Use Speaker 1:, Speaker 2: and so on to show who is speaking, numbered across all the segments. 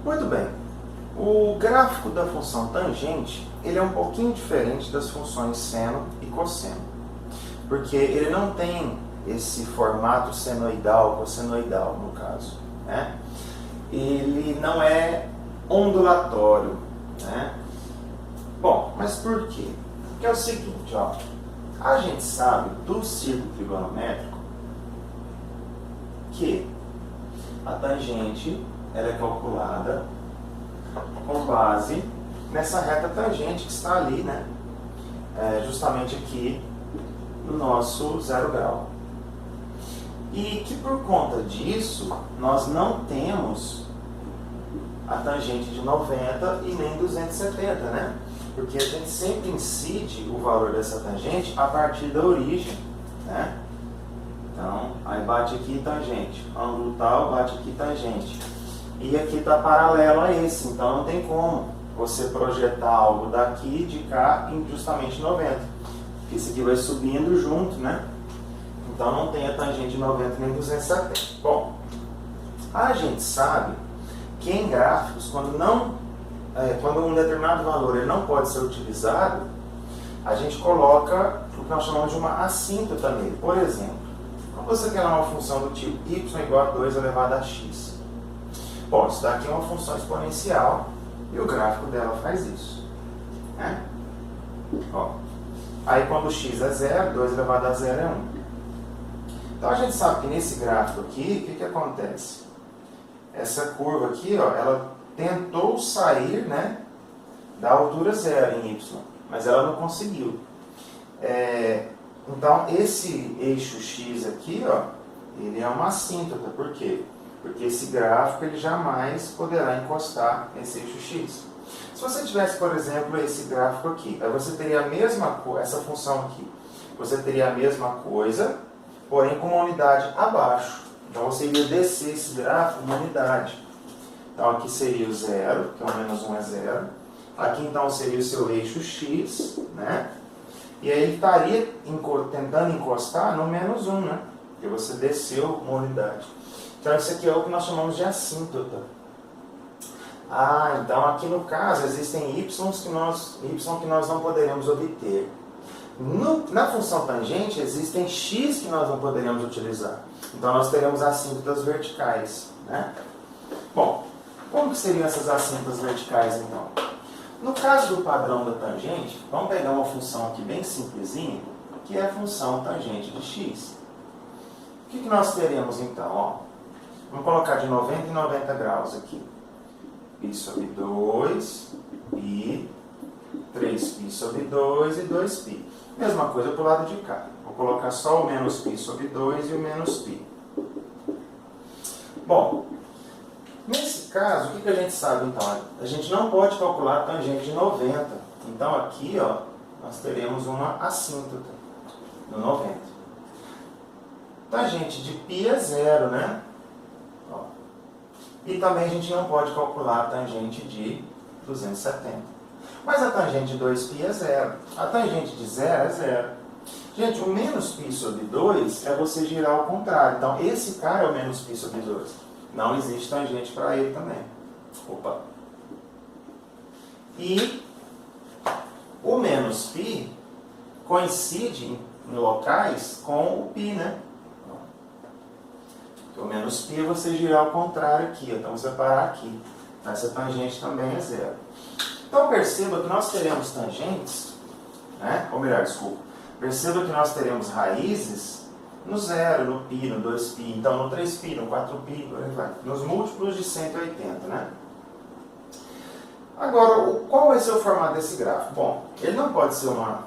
Speaker 1: Muito bem. O gráfico da função tangente, ele é um pouquinho diferente das funções seno e cosseno, porque ele não tem esse formato senoidal, cossenoidal no caso, né? Ele não é ondulatório, né? Bom, mas por quê? Porque é o seguinte, ó, a gente sabe do círculo trigonométrico que a tangente ela é calculada com base nessa reta tangente que está ali, né? Justamente aqui no nosso 0 grau. E que por conta disso, nós não temos a tangente de 90 e nem 270, né? Porque a gente sempre incide o valor dessa tangente a partir da origem, né? Então, aí bate aqui tangente, ângulo tal, bate aqui tangente. E aqui está paralelo a esse, então não tem como você projetar algo daqui de cá em justamente 90. Porque esse aqui vai subindo junto, né? Então não tem a tangente de 90 nem 270. Bom, a gente sabe que em gráficos, quando um determinado valor ele não pode ser utilizado, a gente coloca o que nós chamamos de uma assíntota nele. Por exemplo, quando você quer uma função do tipo y igual a 2 elevado a x. Bom, isso daqui é uma função exponencial e o gráfico dela faz isso, né? Ó, aí quando x é 0, 2 elevado a 0 é 1. Então a gente sabe que nesse gráfico aqui, o que acontece? Essa curva aqui, ó, ela tentou sair, né, da altura 0 em y, mas ela não conseguiu. Então esse eixo x aqui, ó, ele é uma assíntota. Por quê? Porque esse gráfico ele jamais poderá encostar nesse eixo x. Se você tivesse, por exemplo, esse gráfico aqui, aí você teria a mesma essa função aqui. Você teria a mesma coisa, porém com uma unidade abaixo. Então você iria descer esse gráfico uma unidade. Então aqui seria o 0, que é o menos 1 é 0. Aqui então seria o seu eixo x, né? E aí ele estaria tentando encostar no menos 1, né? Porque você desceu uma unidade. Então isso aqui é o que nós chamamos de assíntota. Então aqui no caso existem y que nós não poderemos obter. Na função tangente existem x que nós não poderemos utilizar. Então nós teremos assíntotas verticais, né? Bom, como que seriam essas assíntotas verticais então? No caso do padrão da tangente, vamos pegar uma função aqui bem simplesinha, que é a função tangente de x. O que nós teremos então? Ó, vamos colocar de 90 em 90 graus aqui. Π sobre 2, π, 3π sobre 2 e 2π. Mesma coisa para o lado de cá. Vou colocar só o menos π sobre 2 e o menos π. Bom, nesse caso, o que a gente sabe então? A gente não pode calcular a tangente de 90. Então aqui, ó, nós teremos uma assíntota no 90. Tangente de π é 0, né? Ó. E também a gente não pode calcular a tangente de 270. Mas a tangente de 2π é 0. A tangente de 0 é 0. Gente, o menos π sobre 2 é você girar ao contrário. Então, esse cara é o menos π sobre 2. Não existe tangente para ele também. Opa! E o menos π coincide em locais com o π, né? O menos π é você girar ao contrário aqui. Então, você vai parar aqui. Essa tangente também é 0. Então perceba que nós teremos tangentes, né? Ou melhor, desculpa, perceba que nós teremos raízes no 0, no π, no 2π, então no 3π, no 4π, por aí vai, nos múltiplos de 180, né? Agora, qual vai ser o formato desse gráfico? Bom, ele não pode ser uma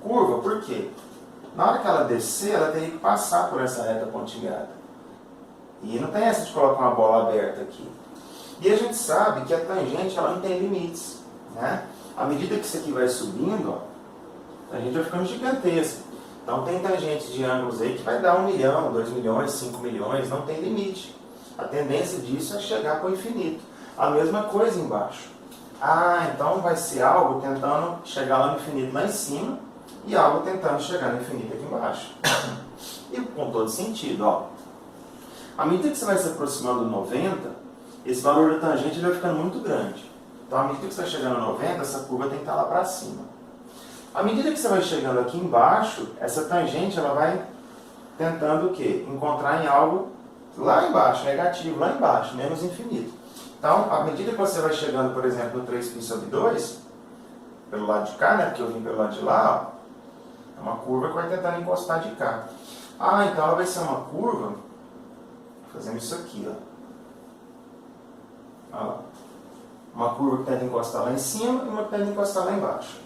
Speaker 1: curva, por quê? Na hora que ela descer, ela teria que passar por essa reta pontilhada. E não tem essa de colocar uma bola aberta aqui. E a gente sabe que a tangente ela não tem limites, né? À medida que isso aqui vai subindo, ó, a tangente vai ficando gigantesca. Então tem tangentes de ângulos aí que vai dar 1 milhão, 2 milhões, 5 milhões, não tem limite. A tendência disso é chegar para o infinito. A mesma coisa embaixo. Então vai ser algo tentando chegar lá no infinito lá em cima e algo tentando chegar no infinito aqui embaixo. E com todo sentido, ó. À medida que você vai se aproximando do 90, esse valor da tangente ele vai ficando muito grande. Então, à medida que você vai chegando a 90, essa curva tem que estar lá para cima. À medida que você vai chegando aqui embaixo, essa tangente ela vai tentando o quê? Encontrar em algo lá embaixo, negativo, lá embaixo, menos infinito. Então, à medida que você vai chegando, por exemplo, no 3π/2, pelo lado de cá, né, porque eu vim pelo lado de lá, ó, é uma curva que vai tentando encostar de cá. Ah, então ela vai ser uma curva, fazendo isso aqui, ó. Olha lá. Uma curva que tenta encostar lá em cima e uma que tenta encostar lá embaixo.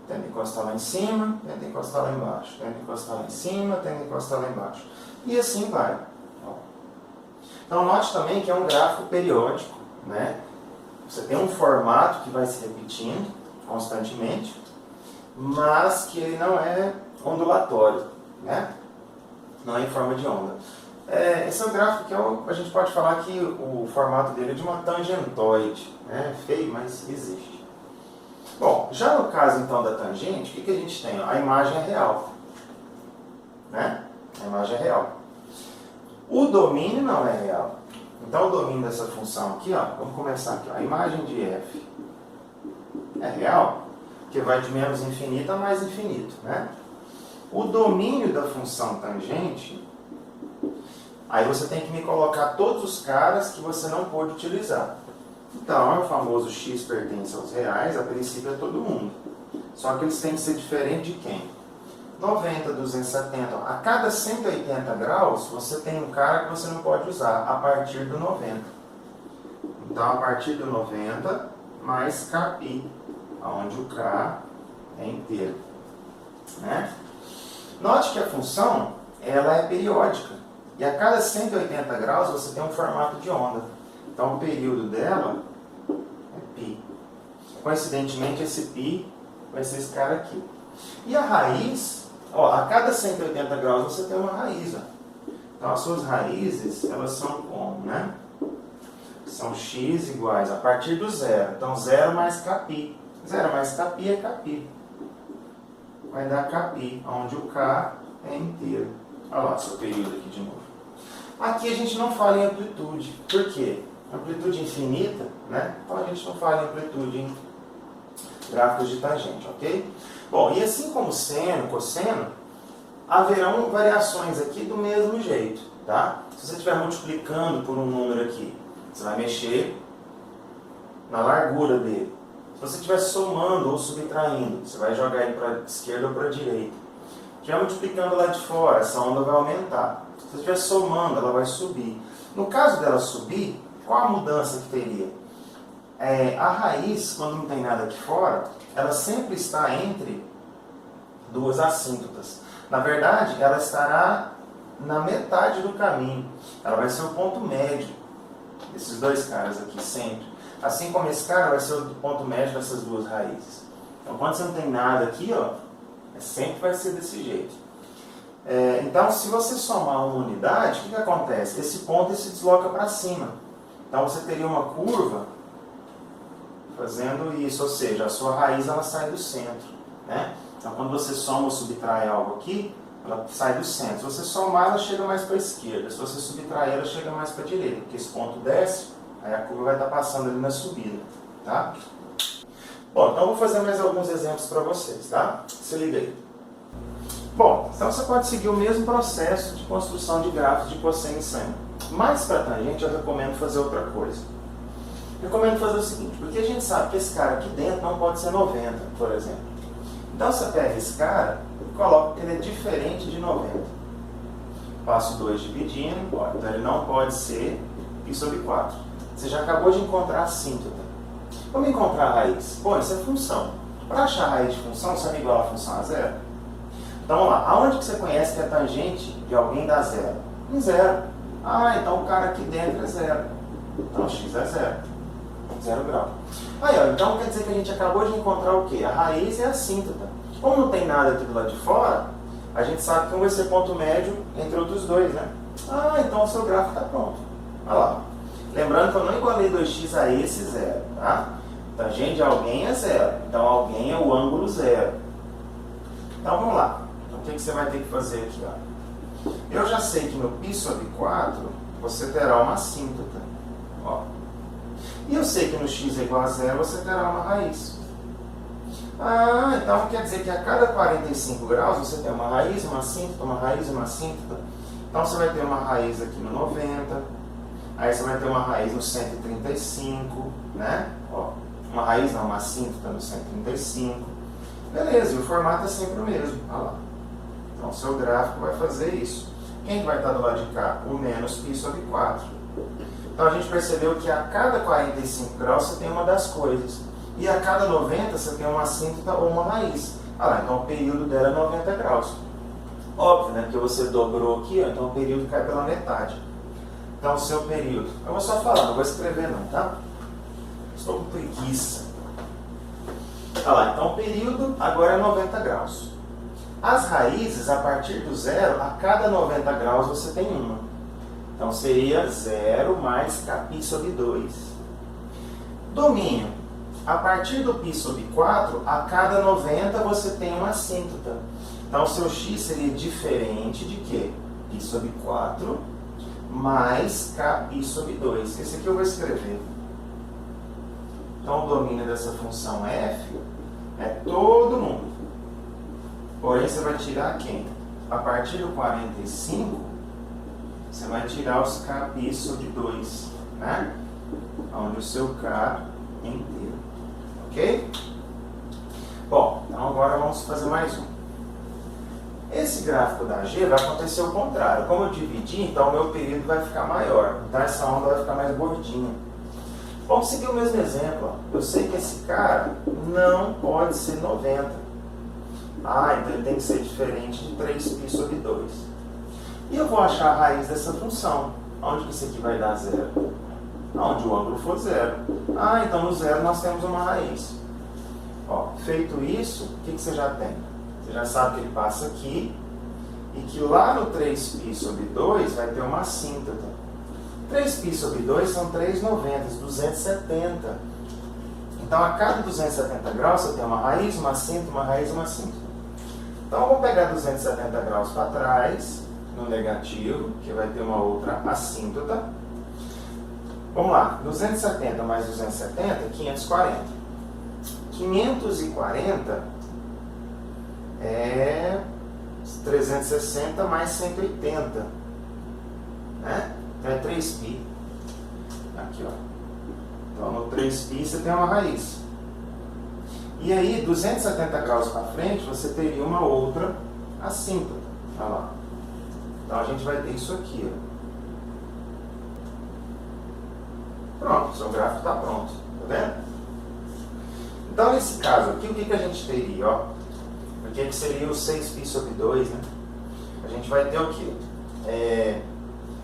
Speaker 1: Tenta encostar lá em cima, tenta encostar lá embaixo. Tenta encostar lá em cima, tenta encostar lá embaixo. E assim vai. Ó. Então, note também que é um gráfico periódico, né? Você tem um formato que vai se repetindo constantemente, mas que ele não é ondulatório, né? Não é em forma de onda. Esse é um gráfico que a gente pode falar que o formato dele é de uma tangentoide, né? Feio, mas existe. Bom, já no caso então da tangente, o que a gente tem? A imagem é real, né? A imagem é real. O domínio não é real. Então o domínio dessa função aqui, ó, vamos começar aqui, ó, a imagem de f é real, porque vai de menos infinito a mais infinito, né? O domínio da função tangente, aí você tem que me colocar todos os caras que você não pôde utilizar. Então, o famoso x pertence aos reais, a princípio é todo mundo. Só que eles têm que ser diferentes de quem? 90, 270. A cada 180 graus, você tem um cara que você não pode usar, a partir do 90. Então, a partir do 90, mais kπ, onde o k é inteiro. Né? Note que a função ela é periódica. E a cada 180 graus, você tem um formato de onda. Então, o período dela é π. Coincidentemente, esse π vai ser esse cara aqui. E a raiz, ó, a cada 180 graus você tem uma raiz. Ó. Então, as suas raízes, elas são como, né? São x iguais a partir do zero. Então, 0 mais kπ. 0 mais kπ é kπ. Vai dar kπ, onde o k é inteiro. Olha lá, seu período aqui de novo. Aqui a gente não fala em amplitude. Por quê? Amplitude infinita, né? Então a gente não fala em amplitude em gráficos de tangente, ok? Bom, e assim como seno, cosseno, haverão variações aqui do mesmo jeito, tá? Se você estiver multiplicando por um número aqui, você vai mexer na largura dele. Se você estiver somando ou subtraindo, você vai jogar ele para a esquerda ou para a direita. Se estiver multiplicando lá de fora, essa onda vai aumentar. Se você estiver somando, ela vai subir. No caso dela subir, qual a mudança que teria? A raiz, quando não tem nada aqui fora, ela sempre está entre duas assíntotas. Na verdade, ela estará na metade do caminho. Ela vai ser o ponto médio desses dois caras aqui, sempre. Assim como esse cara vai ser o ponto médio dessas duas raízes. Então, quando você não tem nada aqui, ó, sempre vai ser desse jeito. Então, se você somar uma unidade, o que acontece? Esse ponto se desloca para cima. Então, você teria uma curva fazendo isso, ou seja, a sua raiz ela sai do centro. Né? Então, quando você soma ou subtrai algo aqui, ela sai do centro. Se você somar, ela chega mais para a esquerda. Se você subtrair, ela chega mais para a direita. Porque esse ponto desce, aí a curva vai estar passando ali na subida. Tá? Bom, então eu vou fazer mais alguns exemplos para vocês, tá? Se liga aí. Bom, então você pode seguir o mesmo processo de construção de gráficos de cosseno e seno. Mas para tangente eu recomendo fazer outra coisa. Recomendo fazer o seguinte, porque a gente sabe que esse cara aqui dentro não pode ser 90, por exemplo. Então você pega esse cara e coloca que ele é diferente de 90. Passo 2 dividindo, ó, então ele não pode ser π/4. Você já acabou de encontrar a assíntota. Vamos encontrar a raiz. Bom, isso é função. Para achar a raiz de função, você é igual a função a zero. Então vamos lá, aonde que você conhece que a tangente de alguém dá zero? Em zero. Ah, então o cara aqui dentro é zero. Então x é zero. 0 grau. Aí, ó, então quer dizer que a gente acabou de encontrar o quê? A raiz é a assíntota. Como não tem nada aqui do lado de fora, a gente sabe que um vai ser ponto médio entre outros dois, né? Ah, então o seu gráfico está pronto. Olha lá. Lembrando que eu não igualei 2x a esse zero, tá? Tangente de alguém é zero. Então alguém é o ângulo zero. Então vamos lá. Então, o que você vai ter que fazer aqui? Ó? Eu já sei que no π/4 você terá uma assíntota. Ó. E eu sei que no x é igual a zero, você terá uma raiz. Ah, então quer dizer que a cada 45 graus você tem uma raiz, uma assíntota, uma raiz, uma assíntota. Então você vai ter uma raiz aqui no 90, aí você vai ter uma raiz no 135, né? Ó, uma raiz não, uma assíntota no 135. Beleza, e o formato é sempre o mesmo. Olha lá. Então o seu gráfico vai fazer isso. Quem vai estar do lado de cá? O menos π sobre 4. Então a gente percebeu que a cada 45 graus você tem uma das coisas. E a cada 90 você tem uma assíntota ou uma raiz. Ah lá, então o período dela é 90 graus. Óbvio, né? Porque você dobrou aqui, ó, então o período cai pela metade. Então o seu período... Eu vou só falar, não vou escrever não, tá? Estou com preguiça. Ah lá, então o período agora é 90 graus. As raízes, a partir do zero, a cada 90 graus você tem uma. Então seria 0 mais κ sobre 2. Domínio. A partir do π sobre 4, a cada 90 você tem uma assíntota. Então o seu x seria diferente de quê? π sobre 4 mais κ sobre 2. Esse aqui eu vou escrever. Então o domínio dessa função f é todo mundo. Porém, você vai tirar quem? A partir do 45, você vai tirar os κ sobre 2, né? Onde o seu k é inteiro. Ok? Bom, então agora vamos fazer mais um. Esse gráfico da G vai acontecer o contrário. Como eu dividi, então o meu período vai ficar maior. Então essa onda vai ficar mais gordinha. Vamos seguir o mesmo exemplo. Ó. Eu sei que esse cara não pode ser 90. Ah, então ele tem que ser diferente de 3π sobre 2. E eu vou achar a raiz dessa função. Onde que isso aqui vai dar zero? Onde o ângulo for zero. Ah, então no zero nós temos uma raiz. Ó, feito isso, o que você já tem? Você já sabe que ele passa aqui e que lá no 3π sobre 2 vai ter uma assíntota. 3π sobre 2 são 3 noventas, 270. Então a cada 270 graus você tem uma raiz, uma assíntota, uma raiz e uma assíntota. Então eu vou pegar 270 graus para trás, no negativo, que vai ter uma outra assíntota. Vamos lá, 270 mais 270 é 540. 540 é 360 mais 180, né? Então é 3π. Aqui, ó. Então no 3π você tem uma raiz. E aí, 270 graus para frente, você teria uma outra assíntota. Olha lá. Então a gente vai ter isso aqui, ó. Pronto, seu gráfico está pronto. Tá vendo? Então, nesse caso aqui, o que a gente teria? Ó? O que seria o 6π sobre 2, né? A gente vai ter o quê?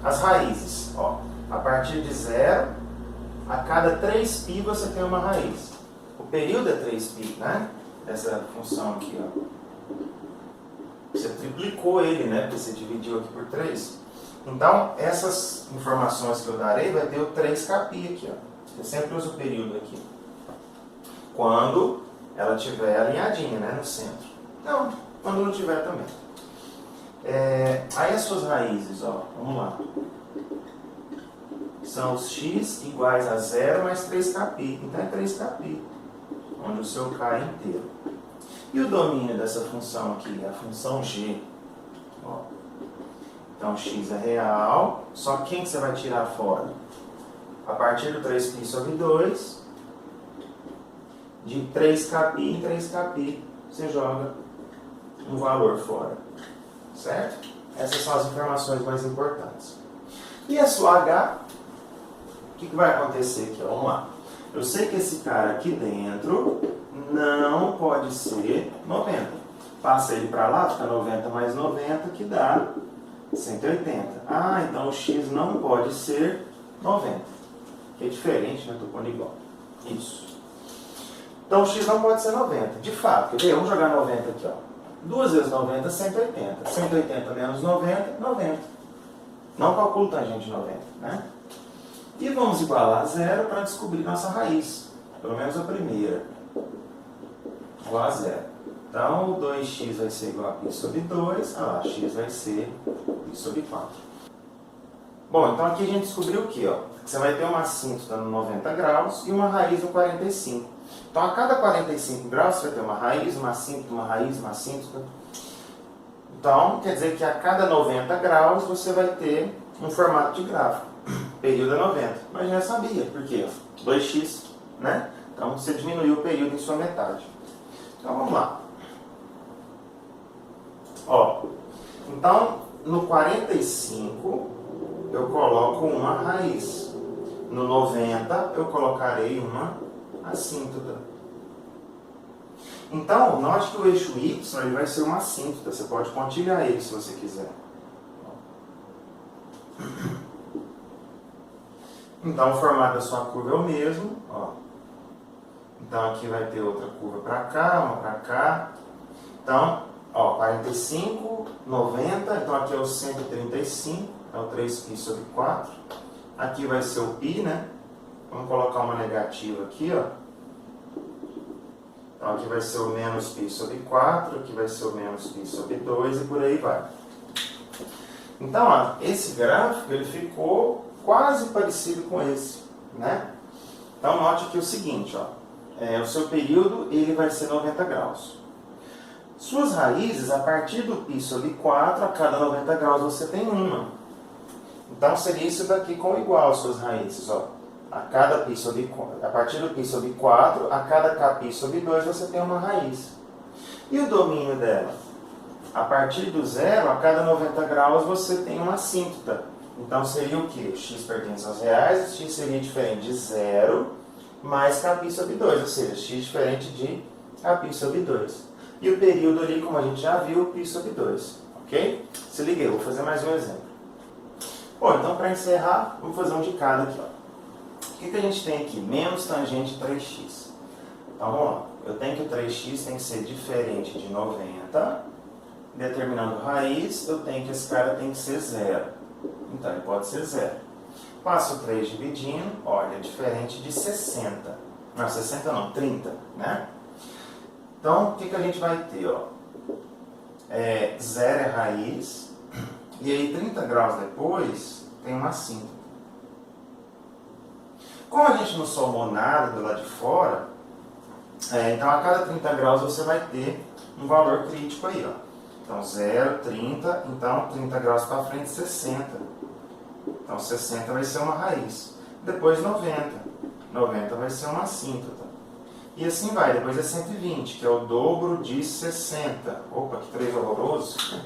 Speaker 1: As raízes. Ó. A partir de zero, a cada 3π você tem uma raiz. O período é 3π, né? Dessa função aqui, ó. Você triplicou ele, né? Porque você dividiu aqui por 3. Então, essas informações que eu darei vai ter o 3κπ aqui, ó. Eu sempre uso o período aqui. Quando ela estiver alinhadinha, né? No centro. Não, quando não tiver também. Aí as suas raízes, ó. Vamos lá. São os x iguais a 0 mais 3κπ. Então é 3κπ. Onde o seu k é inteiro. E o domínio dessa função aqui? A função g. Ó. Então x é real. Só quem que você vai tirar fora? A partir do 3π sobre 2. De 3κπ em 3κπ. Você joga um valor fora. Certo? Essas são as informações mais importantes. E a sua h? O que vai acontecer aqui? Ó? Vamos lá. Eu sei que esse cara aqui dentro não pode ser 90. Passa ele para lá, fica 90 mais 90, que dá 180. Ah, então o x não pode ser 90. Que é diferente, né? Estou pondo igual. Isso. Então o x não pode ser 90. De fato, quer ver? Vamos jogar 90 aqui, ó. 2 vezes 90, 180. 180 menos 90, 90. Não calculo tangente de 90, né? E vamos igualar a zero para descobrir nossa raiz. Pelo menos a primeira. Igual a zero. Então, o 2x vai ser igual a π sobre 2. Ah lá, x vai ser π sobre 4. Bom, então aqui a gente descobriu o quê? Ó? Que você vai ter uma assíntota no 90 graus e uma raiz no 45. Então a cada 45 graus você vai ter uma raiz, uma assíntota, uma raiz, uma assíntota. Então quer dizer que a cada 90 graus você vai ter um formato de gráfico. Período é 90. Mas já sabia, por quê? 2x, né? Então você diminuiu o período em sua metade. Então vamos lá. Ó, então no 45 eu coloco uma raiz. No 90 eu colocarei uma assíntota. Então, note que o eixo Y ele vai ser uma assíntota. Você pode pontilhar ele se você quiser. Então, o formato da sua curva é o mesmo. Ó. Então, aqui vai ter outra curva para cá, uma para cá. Então, ó, 45, 90. Então, aqui é o 135. É o 3π sobre 4. Aqui vai ser o π, né? Vamos colocar uma negativa aqui, ó. Então, aqui vai ser o menos π sobre 4. Aqui vai ser o menos π sobre 2 e por aí vai. Então, ó, esse gráfico ele ficou quase parecido com esse, né? Então, note aqui o seguinte, ó. O seu período ele vai ser 90 graus. Suas raízes, a partir do π sobre 4, a cada 90 graus você tem uma. Então, seria isso daqui com igual às suas raízes, ó. A partir do π sobre 4, a cada kπ sobre 2 você tem uma raiz. E o domínio dela? A partir do zero, a cada 90 graus você tem uma assíntota. Então seria o quê? X pertence aos reais, x seria diferente de zero, mais kπ sobre 2, ou seja, x diferente de kπ sobre 2. E o período ali, como a gente já viu, π sobre 2. Ok? Se liga, eu vou fazer mais um exemplo. Bom, então para encerrar, vamos fazer um de cada aqui, ó. O que a gente tem aqui? Menos tangente 3x. Então vamos lá. Eu tenho que o 3x tem que ser diferente de 90. Determinando raiz, eu tenho que esse cara tem que ser zero. Então ele pode ser zero. Passo 3 dividindo, olha, é diferente de 60. Não, 60 não, 30, né? Então o que a gente vai ter? Ó? Zero é raiz. E aí 30 graus depois tem uma assíntota. Como a gente não somou nada do lado de fora, então a cada 30 graus você vai ter um valor crítico aí, ó. Então 0, 30, então 30 graus para frente 60. Então 60 vai ser uma raiz. Depois 90. 90 vai ser uma assíntota. E assim vai, depois é 120, que é o dobro de 60. Opa, que 3 horroroso.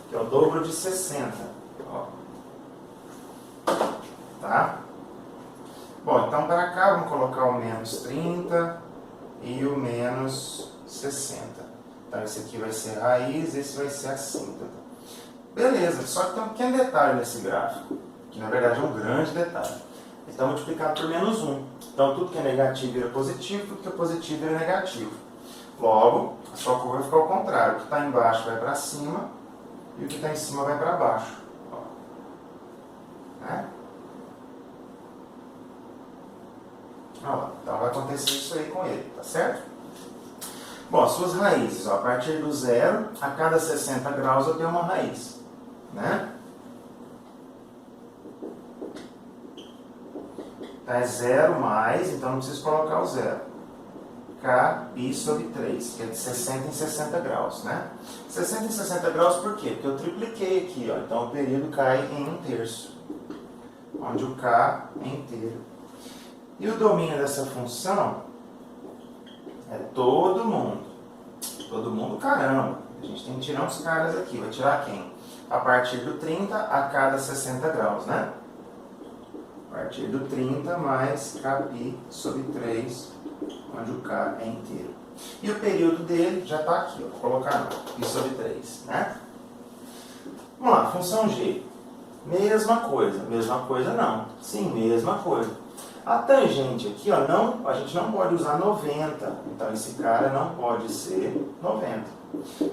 Speaker 1: Que é o dobro de 60. Ó. Tá? Bom, então para cá vamos colocar o menos 30 e o menos 60. Então esse aqui vai ser raiz, esse vai ser assíntota. Beleza, só que tem um pequeno detalhe nesse gráfico, que na verdade é um grande detalhe. Ele está multiplicado por menos 1. Então tudo que é negativo vira positivo, tudo que é positivo vira negativo. Logo, a sua curva vai ficar ao contrário. O que está embaixo vai para cima e o que está em cima vai para baixo. Ó. Né? Então vai acontecer isso aí com ele, tá certo? Bom, suas raízes, ó, a partir do zero, a cada 60 graus eu tenho uma raiz, né? Então é zero mais, então não preciso colocar o zero. Kπ sobre 3, que é de 60 em 60 graus, né? 60 em 60 graus por quê? Porque eu tripliquei aqui, ó, então o período cai em 1/3, onde o K é inteiro. E o domínio dessa função é todo mundo. Todo mundo, caramba. A gente tem que tirar uns caras aqui. Vai tirar quem? A partir do 30 a cada 60 graus, né? A partir do 30 mais kπ sobre 3, onde o K é inteiro. E o período dele já está aqui, ó. Vou colocar π sobre 3, né? Vamos lá, função g. Mesma coisa não. Sim, mesma coisa. A tangente aqui, ó, a gente não pode usar 90. Então esse cara não pode ser 90.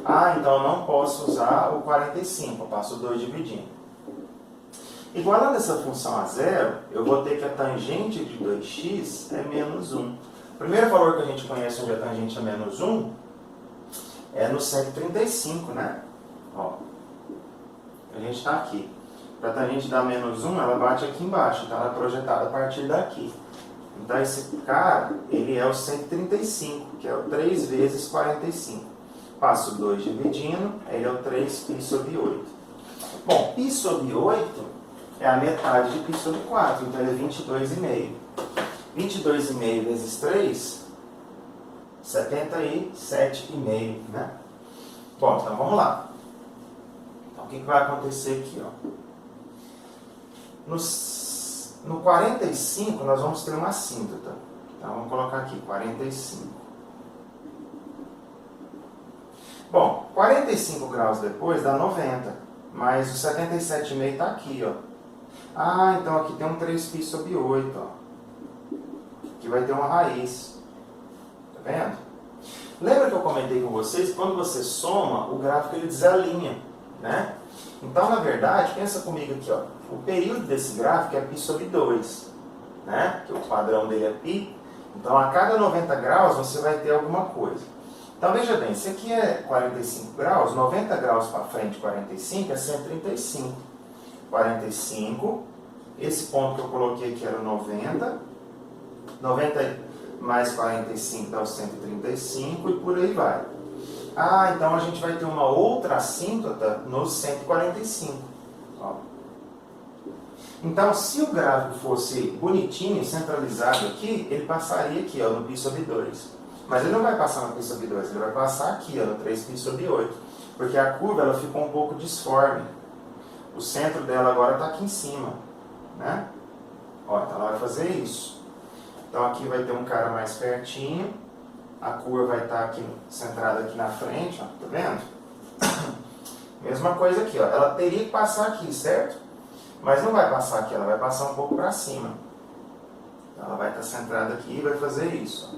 Speaker 1: Ah, então eu não posso usar o 45. Eu passo 2 dividindo. Igualando essa função a zero, eu vou ter que a tangente de 2x é menos 1. O primeiro valor que a gente conhece onde a tangente é menos 1 é no 135, né? Ó, a gente está aqui. Para a tangente dar menos 1, ela bate aqui embaixo, então ela é projetada a partir daqui. Então esse cara, ele é o 135, que é o 3 vezes 45. Passo 2 dividindo, ele é o 3π sobre 8. Bom, π sobre 8 é a metade de π sobre 4, então ele é 22,5. 22,5 vezes 3, 77,5, né? Bom, então vamos lá. Então o que vai acontecer aqui, ó? No 45 nós vamos ter uma assíntota. Então vamos colocar aqui, 45. Bom, 45 graus depois dá 90, mas o 77,5 está aqui, ó. Ah, então aqui tem um 3π sobre 8, ó. Aqui vai ter uma raiz. Tá vendo? Lembra que eu comentei com vocês que quando você soma, o gráfico ele desalinha, né? Então, na verdade, pensa comigo aqui, ó. O período desse gráfico é π sobre 2, né? Que o padrão dele é π. Então, a cada 90 graus você vai ter alguma coisa. Então, veja bem, se aqui é 45 graus, 90 graus para frente, 45 é 135. 45, esse ponto que eu coloquei aqui era o 90. 90 mais 45 dá o 135 e por aí vai. Ah, então a gente vai ter uma outra assíntota no 145. Ó. Então, se o gráfico fosse bonitinho, centralizado aqui, ele passaria aqui, ó, no π sobre 2. Mas ele não vai passar no π sobre 2, ele vai passar aqui, ó, no 3π sobre 8. Porque a curva ela ficou um pouco disforme. O centro dela agora está aqui em cima, né? Ó, então ela vai fazer isso. Então aqui vai ter um cara mais pertinho, a curva vai estar aqui, centrada aqui na frente, ó, tá vendo? Mesma coisa aqui, ó, ela teria que passar aqui, certo? Mas não vai passar aqui, ela vai passar um pouco para cima. Então ela vai estar centrada aqui e vai fazer isso. Ó.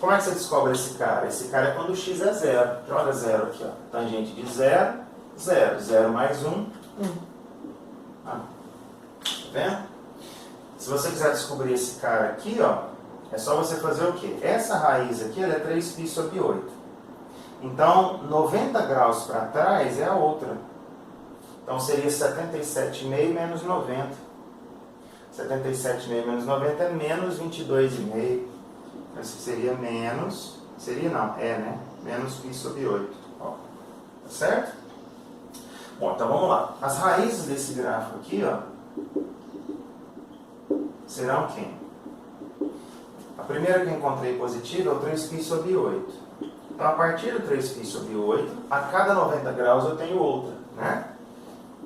Speaker 1: Como é que você descobre esse cara? Esse cara é quando o x é 0. Joga 0 aqui, ó. Tangente de 0, 0. 0 mais 1, 1. Ah, tá vendo? Se você quiser descobrir esse cara aqui, ó, é só você fazer o quê? Essa raiz aqui ela é 3π sobre 8. Então, 90 graus para trás é a outra. Então, seria 77,5 menos 90. 77,5 menos 90 é menos 22,5. Esse seria menos... Seria não, é, né? Menos π sobre 8. Ó, tá certo? Bom, então vamos lá. As raízes desse gráfico aqui, ó, serão quem? A primeira que eu encontrei positiva é o 3π sobre 8. Então, a partir do 3π sobre 8, a cada 90 graus eu tenho outra, né?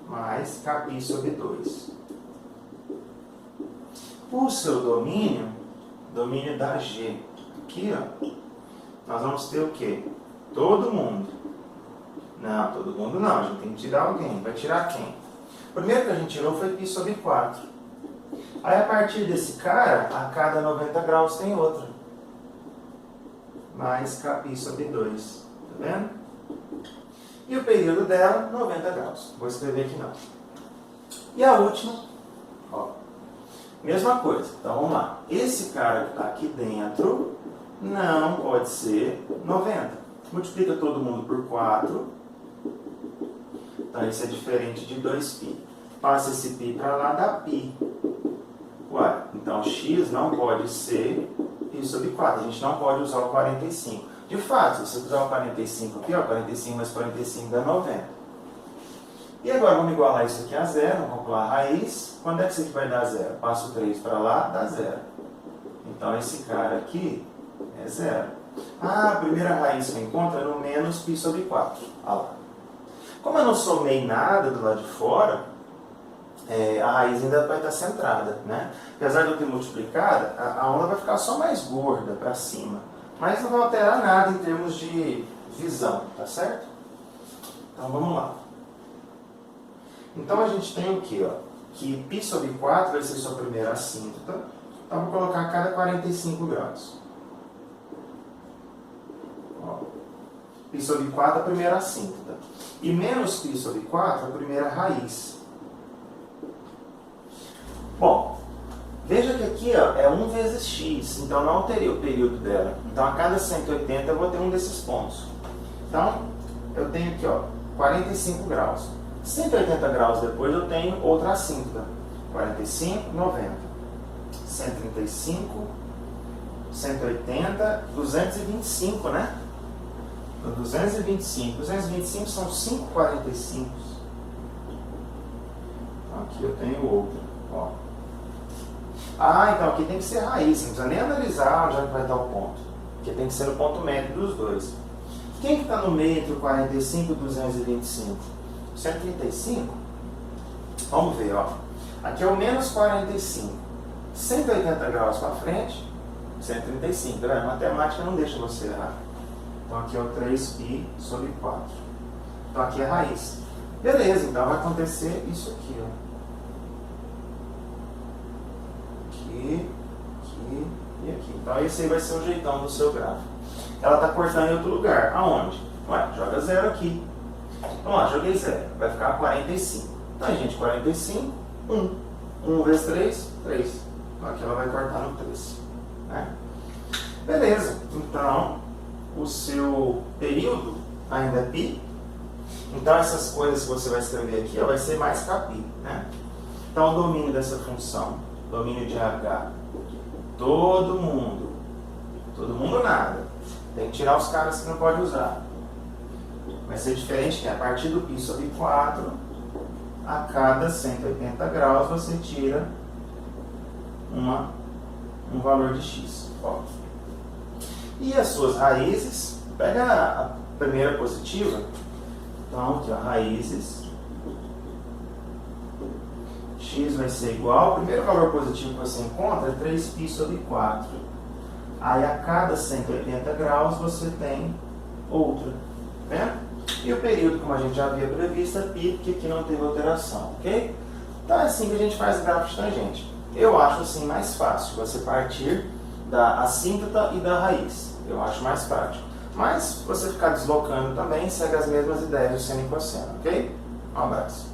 Speaker 1: Mais kπ sobre 2. O seu domínio, domínio da G, aqui, ó, nós vamos ter o quê? Todo mundo. Não, todo mundo não, a gente tem que tirar alguém. Vai tirar quem? O primeiro que a gente tirou foi π sobre 4. Aí, a partir desse cara, a cada 90 graus tem outra. Mais kπ sobre 2. Tá vendo? E o período dela, 90 graus. Vou escrever aqui não. E a última, ó, mesma coisa. Então, vamos lá. Esse cara que está aqui dentro não pode ser 90. Multiplica todo mundo por 4. Então, isso é diferente de 2π. Passa esse π para lá, dá π. Ué, então x não pode ser π sobre 4. A gente não pode usar o 45. De fato, se você usar o 45 aqui, ó, 45 mais 45 dá 90. E agora vamos igualar isso aqui a 0. Vamos calcular a raiz. Quando é que isso aqui vai dar 0? Passo 3 para lá, dá 0. Então esse cara aqui é 0. Ah, a primeira raiz que eu encontro é no menos π sobre 4. Olha lá. Como eu não somei nada do lado de fora, a raiz ainda vai estar centrada, né? Apesar de eu ter multiplicado, a onda vai ficar só mais gorda para cima. Mas não vai alterar nada em termos de visão, tá certo? Então vamos lá. Então a gente tem o que, ó? Que π sobre 4 vai ser sua primeira assíntota. Então vou colocar a cada 45 graus. Ó. π sobre 4 é a primeira assíntota. E menos π sobre 4 é a primeira raiz. Bom, veja que aqui, ó, é 1 vezes x, então não alterei o período dela. Então a cada 180 eu vou ter um desses pontos. Então, eu tenho aqui, ó, 45 graus. 180 graus depois eu tenho outra assíntota. 45, 90. 135, 180, 225, né? 225. 225 são 5,45. Aqui eu tenho outra. Ó. Então aqui tem que ser raiz. Não precisa nem analisar onde vai estar o ponto. Porque tem que ser o ponto médio dos dois. Quem que está no meio entre o 45 e o 225? 135? Vamos ver, ó. Aqui é o menos 45. 180 graus para frente, 135. Tá vendo? A matemática não deixa você errar. Então aqui é o 3π sobre 4. Então aqui é raiz. Beleza, então vai acontecer isso aqui, ó. Aqui, aqui e aqui. Então esse aí vai ser o jeitão do seu gráfico. Ela está cortando em outro lugar. Aonde? Ué, joga 0 aqui. Então, ó, joguei 0. Vai ficar 45. Então, gente, 45, 1. 1 vezes 3, 3. Então, aqui ela vai cortar no 3. Né? Beleza. Então, o seu período ainda é π. Então, essas coisas que você vai escrever aqui, ó, vai ser mais κπ. Né? Então, o domínio dessa função, domínio de h, todo mundo nada. Tem que tirar os caras que não pode usar. Vai ser diferente que a partir do π sobre 4, a cada 180 graus você tira um valor de x. Ó. E as suas raízes, pega a primeira positiva. Então, aqui, ó, raízes. X vai ser igual. O primeiro valor positivo que você encontra é 3π sobre 4. Aí a cada 180 graus você tem outra. Né? E o período, como a gente já havia previsto, é π, porque aqui não teve alteração. Ok? Então é assim que a gente faz gráfico de tangente. Eu acho assim mais fácil você partir da assíntota e da raiz. Eu acho mais prático. Mas se você ficar deslocando também, segue as mesmas ideias do seno e cosseno. Ok? Um abraço.